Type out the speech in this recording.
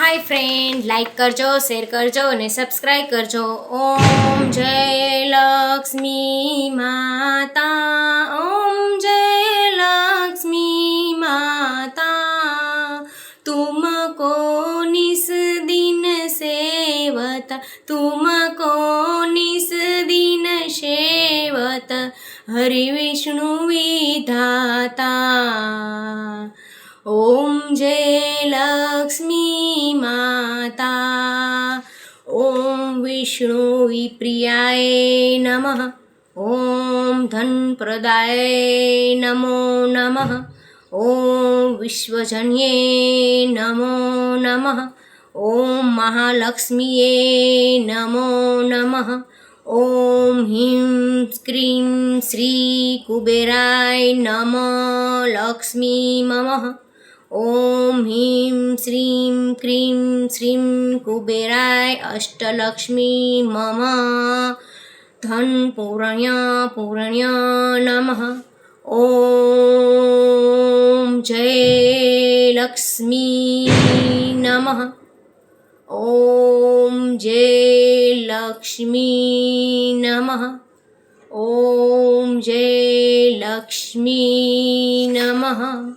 Hi friend, like करजो, शेर करजो ने सब्सक्राइब करजो। ओम जय लक्ष्मी माता, ओम जय लक्ष्मी माता। तुमको निस दिन सेवत, तुमको निस दिन सेवत, हरि विष्णु विधाता। ओम जय लक्ष्मी माता। ओम विष्णु प्रियाय नमः। ओम धन प्रदाय नमो नमः। ओम विश्वजन्ये नमो नमः। ओम महालक्ष्मीये नमो नमः। ओम ह्रीं क्रीं श्री कुबेराय नमः लक्ष्मी ममः। ओम ह्रीं श्रीं क्रीं श्रीं कुबेराय अष्टलक्ष्मी मम। धन पूर्ण्य नमः। ओम जय लक्ष्मी नमः। ओम जय लक्ष्मी नमः। ओम जय लक्ष्मी नमः।